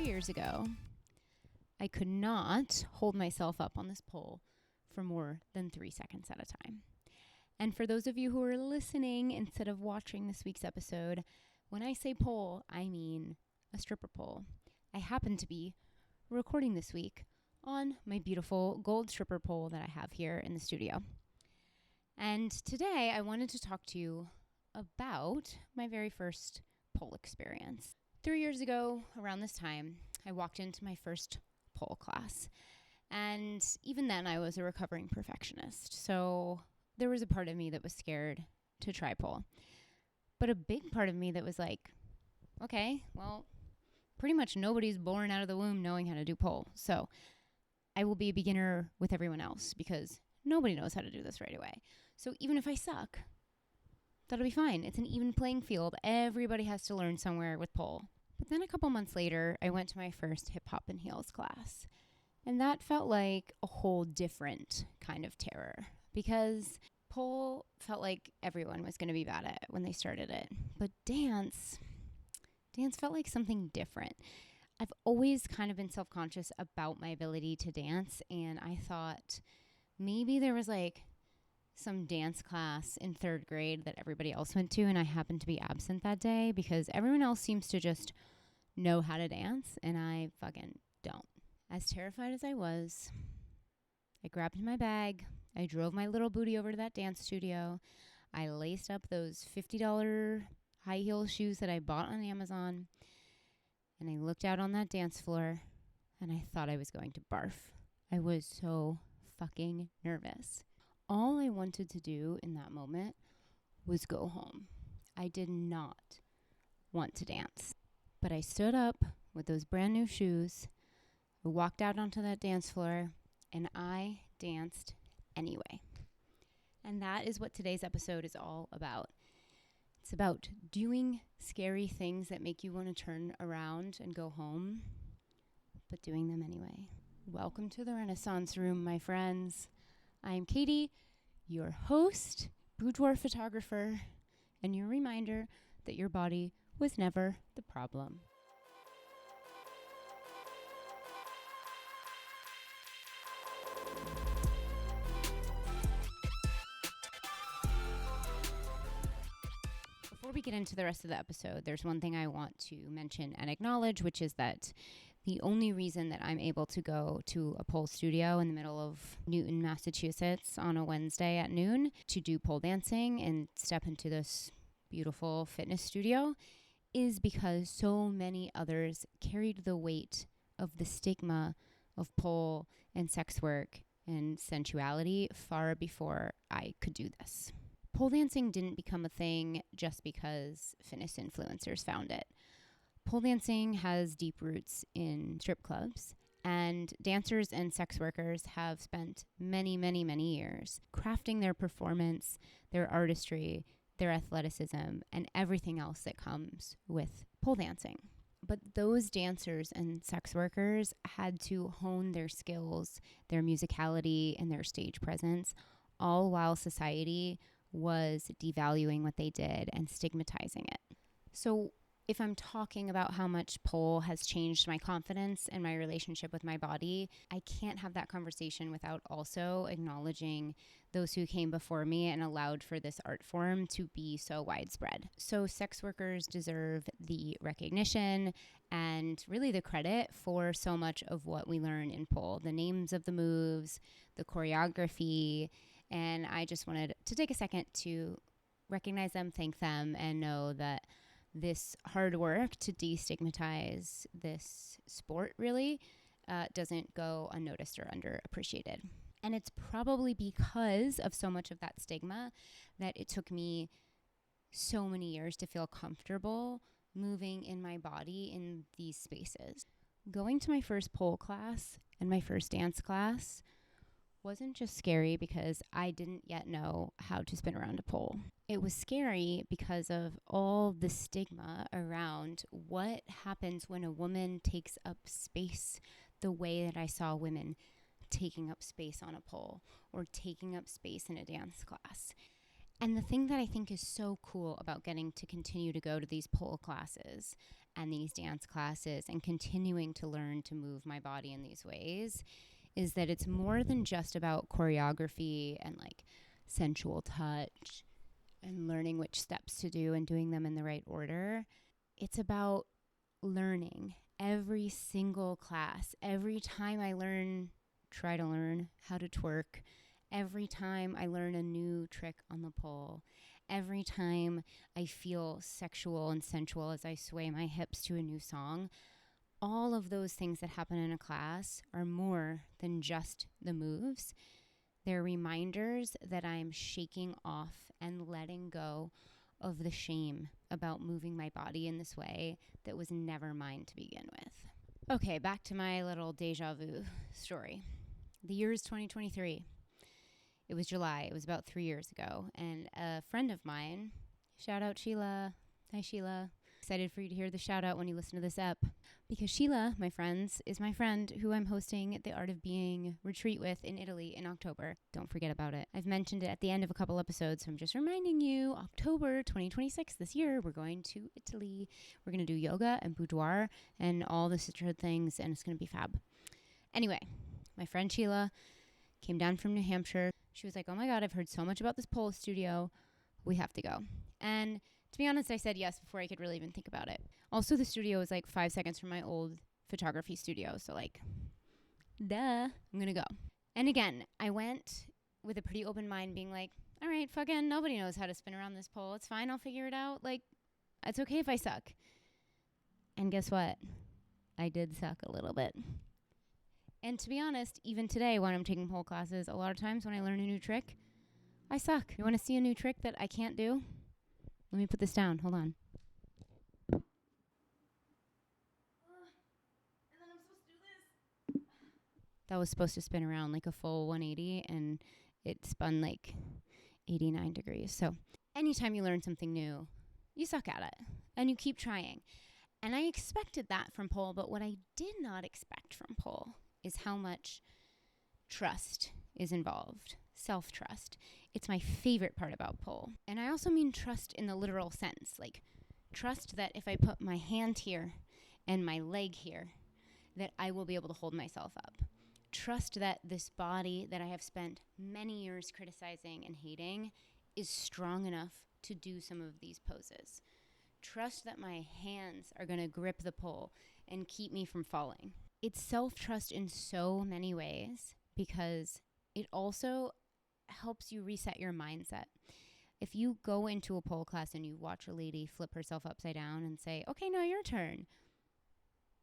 3 years ago, I could not hold myself up on this pole for more than 3 seconds at a time. And for those of you who are listening instead of watching this week's episode, when I say pole, I mean a stripper pole. I happen to be recording this week on my beautiful gold stripper pole that I have here in the studio. And today I wanted to talk to you about my very first pole experience. 3 years ago, around this time, I walked into my first pole class. And even then, I was a recovering perfectionist. So there was a part of me that was scared to try pole. But a big part of me that was like, okay, well, pretty much nobody's born out of the womb knowing how to do pole. So I will be a beginner with everyone else because nobody knows how to do this right away. So even if I suck, that'll be fine. It's an even playing field. Everybody has to learn somewhere with pole. But then a couple months later, I went to my first hip hop and heels class. And that felt like a whole different kind of terror because pole felt like everyone was going to be bad at it when they started it. But dance felt like something different. I've always kind of been self-conscious about my ability to dance. And I thought maybe there was like some dance class in 3rd grade that everybody else went to. And I happened to be absent that day because everyone else seems to just know how to dance. And I fucking don't. As terrified as I was, I grabbed my bag. I drove my little booty over to that dance studio. I laced up those $50 high heel shoes that I bought on Amazon. And I looked out on that dance floor and I thought I was going to barf. I was so fucking nervous. All I wanted to do in that moment was go home. I did not want to dance. But I stood up with those brand new shoes. I walked out onto that dance floor and I danced anyway. And that is what today's episode is all about. It's about doing scary things that make you want to turn around and go home, but doing them anyway. Welcome to the Renaissance Room, my friends. I am Katie, your host, Boudoir photographer, and your reminder that your body was never the problem. Before we get into the rest of the episode, there's one thing I want to mention and acknowledge, which is that the only reason that I'm able to go to a pole studio in the middle of Newton, Massachusetts on a Wednesday at noon to do pole dancing and step into this beautiful fitness studio is because so many others carried the weight of the stigma of pole and sex work and sensuality far before I could do this. Pole dancing didn't become a thing just because fitness influencers found it. Pole dancing has deep roots in strip clubs, and dancers and sex workers have spent many, many, many years crafting their performance, their artistry, their athleticism, and everything else that comes with pole dancing. But those dancers and sex workers had to hone their skills, their musicality, and their stage presence, all while society was devaluing what they did and stigmatizing it. So if I'm talking about how much pole has changed my confidence and my relationship with my body, I can't have that conversation without also acknowledging those who came before me and allowed for this art form to be so widespread. So sex workers deserve the recognition and really the credit for so much of what we learn in pole, the names of the moves, the choreography, and I just wanted to take a second to recognize them, thank them, and know that this hard work to destigmatize this sport really doesn't go unnoticed or underappreciated. And it's probably because of so much of that stigma that it took me so many years to feel comfortable moving in my body in these spaces. Going to my first pole class and my first dance class wasn't just scary because I didn't yet know how to spin around a pole. It was scary because of all the stigma around what happens when a woman takes up space the way that I saw women taking up space on a pole or taking up space in a dance class. And the thing that I think is so cool about getting to continue to go to these pole classes and these dance classes and continuing to learn to move my body in these ways is that it's more than just about choreography and like sensual touch and learning which steps to do and doing them in the right order. It's about learning every single class. Every time I try to learn how to twerk, every time I learn a new trick on the pole, every time I feel sexual and sensual as I sway my hips to a new song, all of those things that happen in a class are more than just the moves. They're reminders that I'm shaking off and letting go of the shame about moving my body in this way that was never mine to begin with. Okay, back to my little deja vu story. The year is 2023. It was July. It was about 3 years ago. And a friend of mine, shout out Sheila. Hi, Sheila. Excited for you to hear the shout out when you listen to this ep. Because Sheila, my friends, is my friend who I'm hosting the Art of Being retreat with in Italy in October. Don't forget about it. I've mentioned it at the end of a couple episodes, so I'm just reminding you, October 2026 this year, we're going to Italy. We're going to do yoga and boudoir and all the sisterhood things, and it's going to be fab. Anyway, my friend Sheila came down from New Hampshire. She was like, oh my God, I've heard so much about this pole studio. We have to go. And to be honest, I said yes before I could really even think about it. Also, the studio was like 5 seconds from my old photography studio. So like, duh, I'm going to go. And again, I went with a pretty open mind being like, all right, fucking nobody knows how to spin around this pole. It's fine. I'll figure it out. Like, it's okay if I suck. And guess what? I did suck a little bit. And to be honest, even today when I'm taking pole classes, a lot of times when I learn a new trick, I suck. You want to see a new trick that I can't do? Let me put this down. Hold on. And then I'm supposed to do this. That was supposed to spin around like a full 180, and it spun like 89 degrees. So anytime you learn something new, you suck at it, and you keep trying. And I expected that from pole, but what I did not expect from pole is how much trust is involved. Self-trust. It's my favorite part about pole. And I also mean trust in the literal sense, like trust that if I put my hand here and my leg here, that I will be able to hold myself up. Trust that this body that I have spent many years criticizing and hating is strong enough to do some of these poses. Trust that my hands are going to grip the pole and keep me from falling. It's self-trust in so many ways because it also helps you reset your mindset. If you go into a pole class and you watch a lady flip herself upside down and say, okay, now your turn,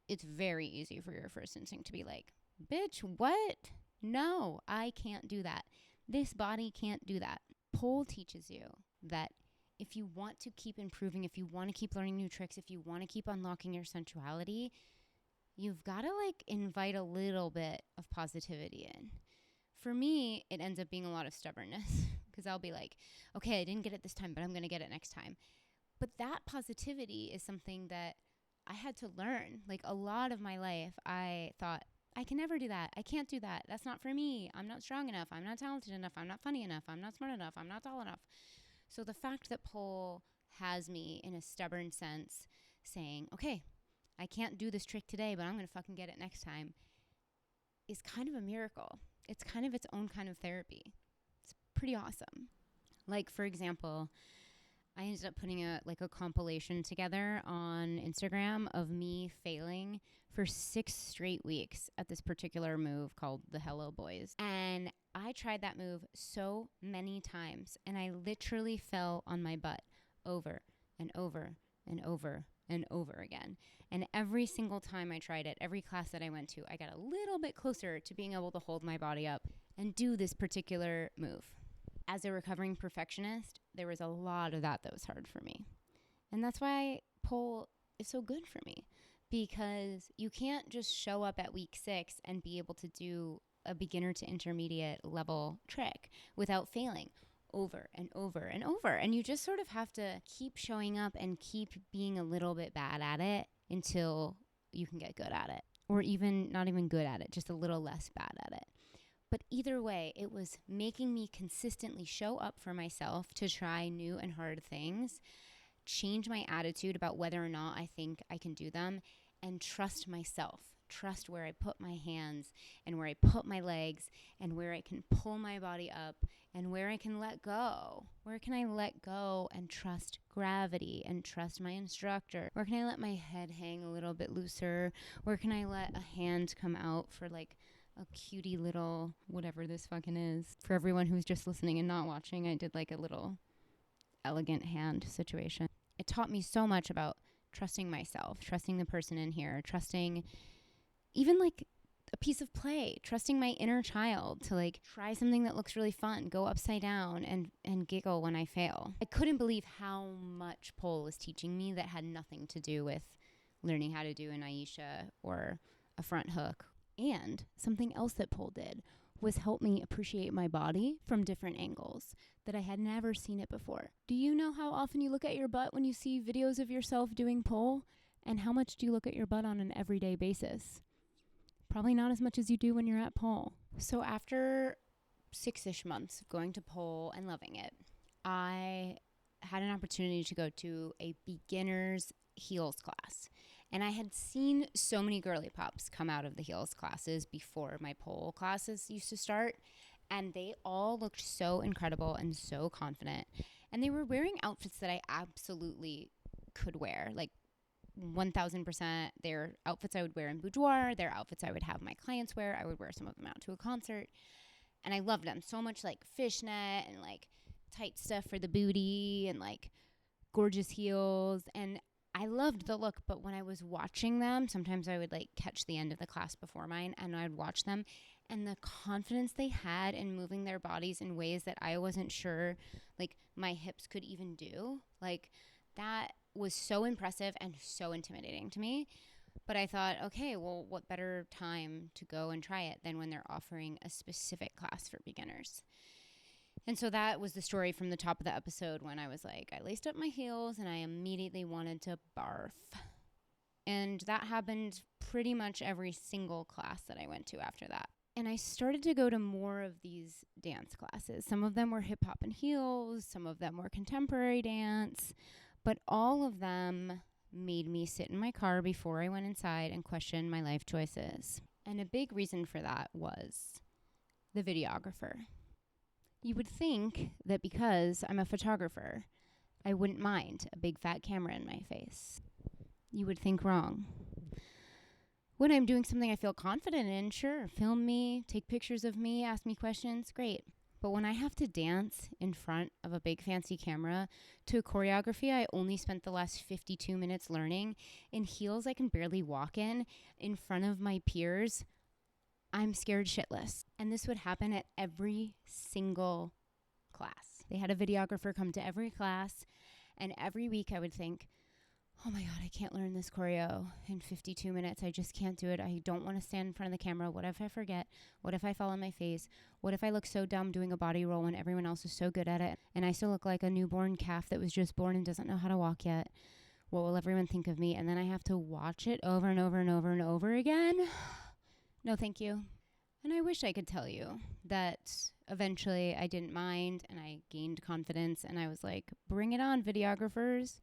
it's very easy for your first instinct to be like, bitch, what? No, I can't do that. This body can't do that. Pole teaches you that if you want to keep improving, if you want to keep learning new tricks, if you want to keep unlocking your sensuality, you've got to like invite a little bit of positivity in. For me, it ends up being a lot of stubbornness because I'll be like, okay, I didn't get it this time, but I'm going to get it next time. But that positivity is something that I had to learn. Like a lot of my life, I thought, I can never do that. I can't do that. That's not for me. I'm not strong enough. I'm not talented enough. I'm not funny enough. I'm not smart enough. I'm not tall enough. So the fact that pole has me in a stubborn sense saying, okay, I can't do this trick today, but I'm going to fucking get it next time is kind of a miracle. It's kind of its own kind of therapy. It's pretty awesome. Like, for example, I ended up putting a compilation together on Instagram of me failing for 6 straight weeks at this particular move called the Hello Boys. And I tried that move so many times, and I literally fell on my butt over and over and over and over again. And every single time I tried it, every class that I went to, I got a little bit closer to being able to hold my body up and do this particular move. As a recovering perfectionist, there was a lot of that was hard for me. And that's why pole is so good for me, because you can't just show up at week 6 and be able to do a beginner to intermediate level trick without failing over and over and over. And you just sort of have to keep showing up and keep being a little bit bad at it until you can get good at it. Or even not even good at it, just a little less bad at it. But either way, it was making me consistently show up for myself to try new and hard things, change my attitude about whether or not I think I can do them, and trust myself. Trust where I put my hands and where I put my legs and where I can pull my body up and where I can let go. Where can I let go and trust gravity and trust my instructor? Where can I let my head hang a little bit looser? Where can I let a hand come out for like a cutie little whatever this fucking is? For everyone who's just listening and not watching, I did like a little elegant hand situation. It taught me so much about trusting myself, trusting the person in here, trusting even like a piece of play, trusting my inner child to like try something that looks really fun, go upside down and giggle when I fail. I couldn't believe how much pole was teaching me that had nothing to do with learning how to do an Aisha or a front hook. And something else that pole did was help me appreciate my body from different angles that I had never seen it before. Do you know how often you look at your butt when you see videos of yourself doing pole? And how much do you look at your butt on an everyday basis? Probably not as much as you do when you're at pole. So after 6-ish months of going to pole and loving it, I had an opportunity to go to a beginner's heels class. And I had seen so many girly pops come out of the heels classes before my pole classes used to start. And they all looked so incredible and so confident. And they were wearing outfits that I absolutely could wear. Like 1000%. They're outfits I would wear in Boudoir. They're outfits I would have my clients wear. I would wear some of them out to a concert. And I loved them so much, like fishnet and like tight stuff for the booty and like gorgeous heels. And I loved the look, but when I was watching them, sometimes I would like catch the end of the class before mine and I'd watch them, and the confidence they had in moving their bodies in ways that I wasn't sure like my hips could even do. Like that was so impressive and so intimidating to me. But I thought, okay, well, what better time to go and try it than when they're offering a specific class for beginners? And so that was the story from the top of the episode when I was like, I laced up my heels and I immediately wanted to barf. And that happened pretty much every single class that I went to after that. And I started to go to more of these dance classes. Some of them were hip hop and heels. Some of them were contemporary dance. But all of them made me sit in my car before I went inside and question my life choices. And a big reason for that was the videographer. You would think that because I'm a photographer, I wouldn't mind a big fat camera in my face. You would think wrong. When I'm doing something I feel confident in, sure, film me, take pictures of me, ask me questions, great. But when I have to dance in front of a big fancy camera to a choreography I only spent the last 52 minutes learning, in heels I can barely walk in front of my peers, I'm scared shitless. And this would happen at every single class. They had a videographer come to every class, and every week I would think, oh my God, I can't learn this choreo in 52 minutes. I just can't do it. I don't want to stand in front of the camera. What if I forget? What if I fall on my face? What if I look so dumb doing a body roll when everyone else is so good at it? And I still look like a newborn calf that was just born and doesn't know how to walk yet. What will everyone think of me? And then I have to watch it over and over and over and over again. No, thank you. And I wish I could tell you that eventually I didn't mind and I gained confidence and I was like, bring it on, videographers.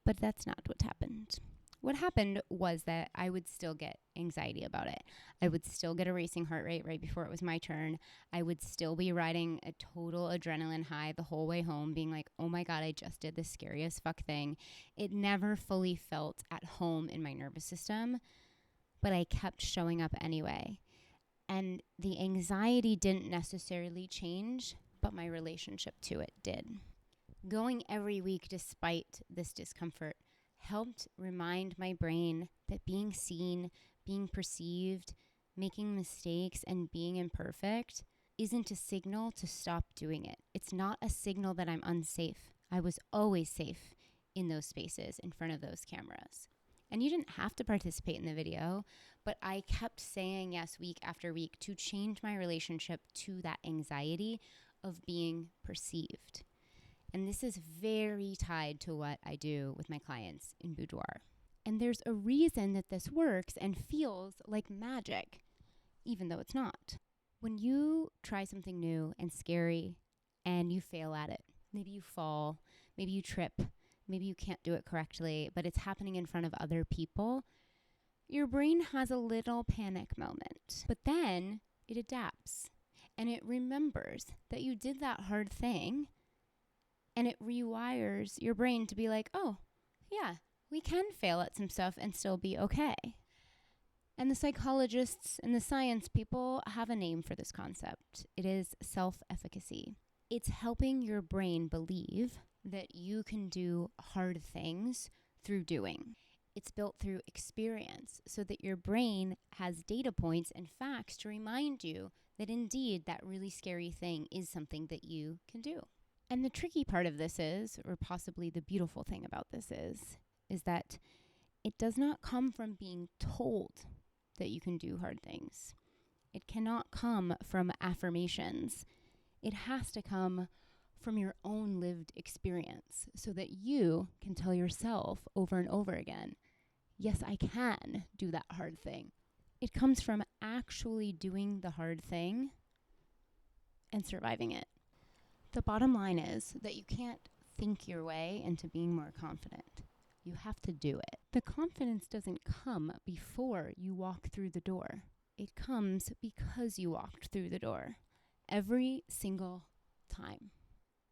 But that's not what happened. What happened was that I would still get anxiety about it. I would still get a racing heart rate right before it was my turn. I would still be riding a total adrenaline high the whole way home, being like, oh my God, I just did the scariest fuck thing. It never fully felt at home in my nervous system, but I kept showing up anyway. And the anxiety didn't necessarily change, but my relationship to it did. Going every week despite this discomfort helped remind my brain that being seen, being perceived, making mistakes, and being imperfect isn't a signal to stop doing it. It's not a signal that I'm unsafe. I was always safe in those spaces in front of those cameras. And you didn't have to participate in the video, but I kept saying yes week after week to change my relationship to that anxiety of being perceived. And this is very tied to what I do with my clients in Boudoir. And there's a reason that this works and feels like magic, even though it's not. When you try something new and scary and you fail at it, maybe you fall, maybe you trip, maybe you can't do it correctly, but it's happening in front of other people, your brain has a little panic moment. But then it adapts and it remembers that you did that hard thing, and it rewires your brain to be like, oh, yeah, we can fail at some stuff and still be okay. And the psychologists and the science people have a name for this concept. It is self-efficacy. It's helping your brain believe that you can do hard things through doing. It's built through experience so that your brain has data points and facts to remind you that indeed that really scary thing is something that you can do. And the tricky part of this is, or possibly the beautiful thing about this is that it does not come from being told that you can do hard things. It cannot come from affirmations. It has to come from your own lived experience so that you can tell yourself over and over again, yes, I can do that hard thing. It comes from actually doing the hard thing and surviving it. The bottom line is that you can't think your way into being more confident. You have to do it. The confidence doesn't come before you walk through the door. It comes because you walked through the door every single time,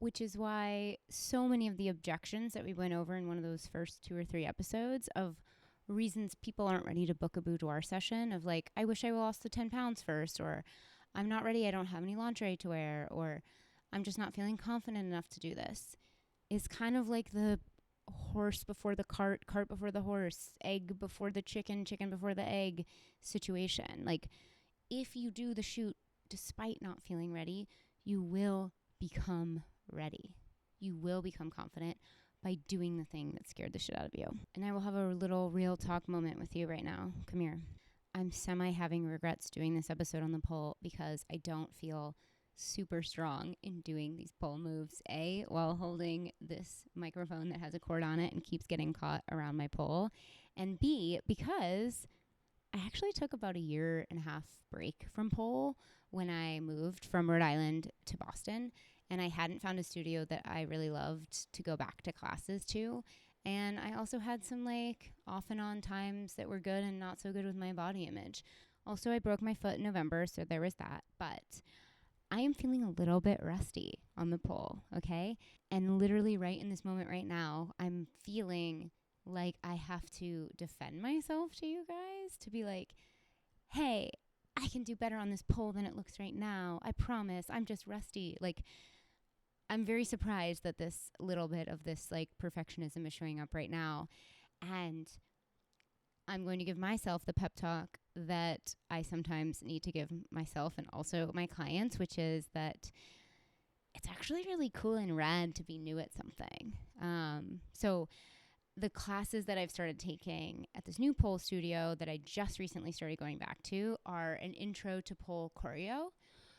which is why so many of the objections that we went over in one of those first 2 or 3 episodes of reasons people aren't ready to book a boudoir session of like, I wish I lost the 10 pounds first, or I'm not ready, I don't have any lingerie to wear, or I'm just not feeling confident enough to do this, is kind of like the horse before the cart, cart before the horse, egg before the chicken, chicken before the egg situation. Like, if you do the shoot despite not feeling ready, you will become ready. You will become confident by doing the thing that scared the shit out of you. And I will have a little real talk moment with you right now. Come here. I'm having regrets doing this episode on the pole because I don't feel super strong in doing these pole moves, A, while holding this microphone that has a cord on it and keeps getting caught around my pole, and B, because I actually took about a 1.5 year break from pole when I moved from Rhode Island to Boston, and I hadn't found a studio that I really loved to go back to classes to. And I also had some like off and on times that were good and not so good with my body image. Also, I broke my foot in November, so there was that. But I am feeling a little bit rusty on the pole, okay? And literally right in this moment right now, I'm feeling like I have to defend myself to you guys, to be like, hey, I can do better on this pole than it looks right now. I promise. I'm just rusty. Like, I'm very surprised that this little bit of this like perfectionism is showing up right now. And I'm going to give myself the pep talk that I sometimes need to give myself and also my clients, which is that it's actually really cool and rad to be new at something. So the classes that I've started taking at this new pole studio that I just recently started going back to are an intro to pole choreo.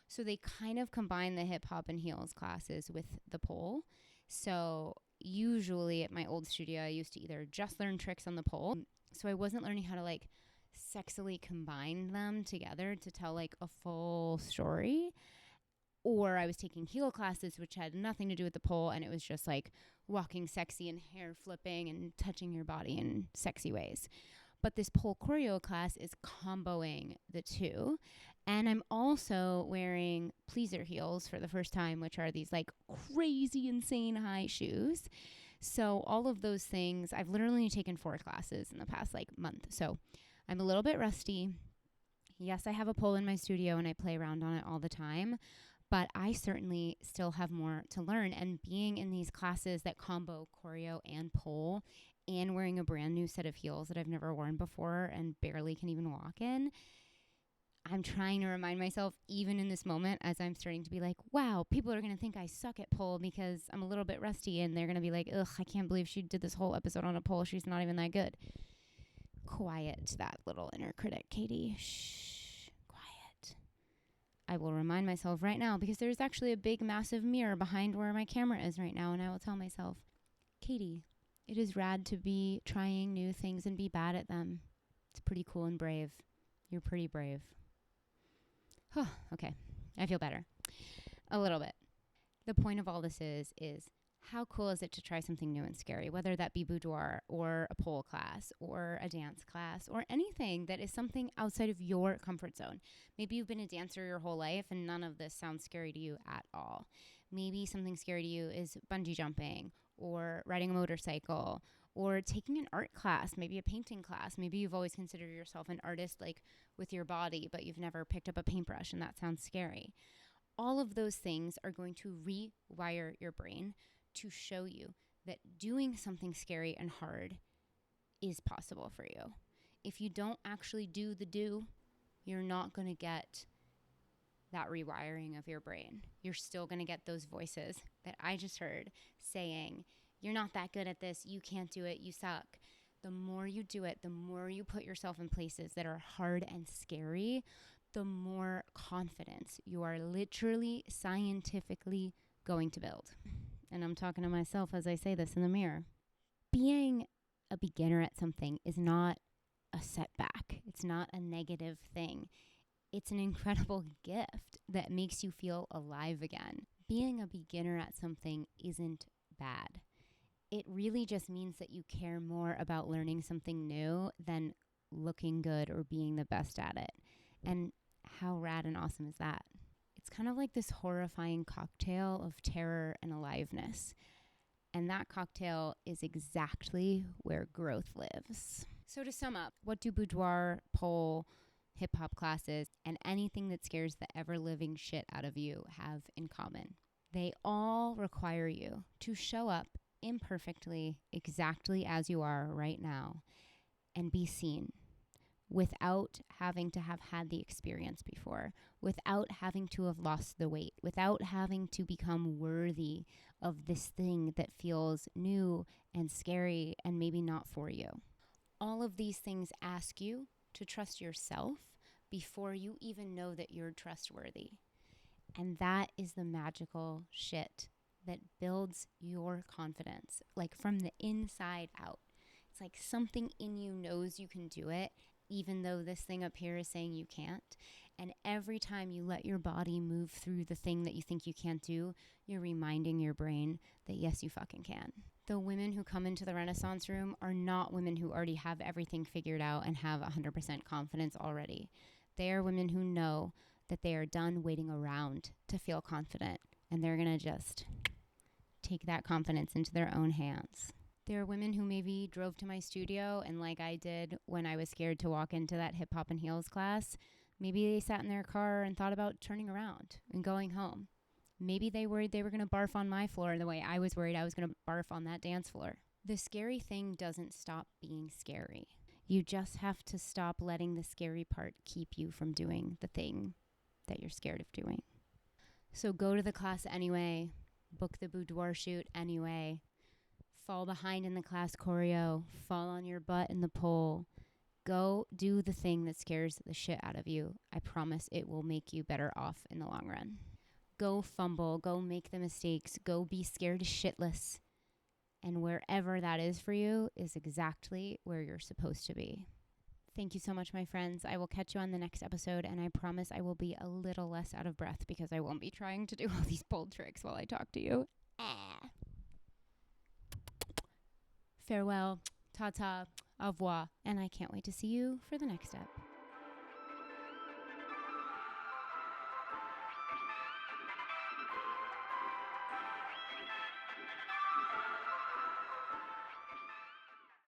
So they kind of combine the hip hop and heels classes with the pole. So usually at my old studio, I used to either just learn tricks on the pole. So I wasn't learning how to like sexily combine them together to tell like a full story. Or I was taking heel classes, which had nothing to do with the pole. And it was just like walking sexy and hair flipping and touching your body in sexy ways. But this pole choreo class is comboing the two. And I'm also wearing pleaser heels for the first time, which are these like crazy, insane high shoes. So all of those things, I've literally taken 4 classes in the past like month. So I'm a little bit rusty. Yes, I have a pole in my studio and I play around on it all the time. But I certainly still have more to learn. And being in these classes that combo choreo and pole and wearing a brand new set of heels that I've never worn before and barely can even walk in, I'm trying to remind myself, even in this moment, as I'm starting to be like, wow, people are going to think I suck at pole because I'm a little bit rusty. And they're going to be like, ugh, I can't believe she did this whole episode on a pole. She's not even that good. Quiet that little inner critic, Katie. Shh, quiet. I will remind myself right now because there's actually a big, massive mirror behind where my camera is right now. And I will tell myself, Katie, it is rad to be trying new things and be bad at them. It's pretty cool and brave. You're pretty brave. Okay, I feel better. A little bit. The point of all this is how cool is it to try something new and scary, whether that be boudoir or a pole class or a dance class or anything that is something outside of your comfort zone. Maybe you've been a dancer your whole life and none of this sounds scary to you at all. Maybe something scary to you is bungee jumping or riding a motorcycle or taking an art class, maybe a painting class. Maybe you've always considered yourself an artist, like with your body, but you've never picked up a paintbrush and that sounds scary. All of those things are going to rewire your brain to show you that doing something scary and hard is possible for you. If you don't actually do the do, you're not going to get that rewiring of your brain. You're still going to get those voices that I just heard saying, you're not that good at this, you can't do it, you suck. The more you do it, the more you put yourself in places that are hard and scary, the more confidence you are literally scientifically going to build. And I'm talking to myself as I say this in the mirror. Being a beginner at something is not a setback. It's not a negative thing. It's an incredible gift that makes you feel alive again. Being a beginner at something isn't bad. It really just means that you care more about learning something new than looking good or being the best at it. And how rad and awesome is that? It's kind of like this horrifying cocktail of terror and aliveness. And that cocktail is exactly where growth lives. So to sum up, what do boudoir, pole, hip-hop classes, and anything that scares the ever-living shit out of you have in common? They all require you to show up imperfectly, exactly as you are right now, and be seen without having to have had the experience before, without having to have lost the weight, without having to become worthy of this thing that feels new and scary and maybe not for you. All of these things ask you to trust yourself before you even know that you're trustworthy. And that is the magical shit that builds your confidence, like from the inside out. It's like something in you knows you can do it, even though this thing up here is saying you can't. And every time you let your body move through the thing that you think you can't do, you're reminding your brain that yes, you fucking can. The women who come into the Renaissance room are not women who already have everything figured out and have 100% confidence already. They are women who know that they are done waiting around to feel confident, and they're going to just take that confidence into their own hands. There are women who maybe drove to my studio and like I did when I was scared to walk into that hip hop and heels class, maybe they sat in their car and thought about turning around and going home. Maybe they worried they were going to barf on my floor the way I was worried I was going to barf on that dance floor. The scary thing doesn't stop being scary. You just have to stop letting the scary part keep you from doing the thing that you're scared of doing. So go to the class anyway, book the boudoir shoot anyway, fall behind in the class choreo, fall on your butt in the pole. Go do the thing that scares the shit out of you. I promise it will make you better off in the long run. Go fumble, go make the mistakes, go be scared shitless. And wherever that is for you is exactly where you're supposed to be. Thank you so much, my friends. I will catch you on the next episode, and I promise I will be a little less out of breath because I won't be trying to do all these bold tricks while I talk to you. Farewell, ta-ta, au revoir, and I can't wait to see you for the next step.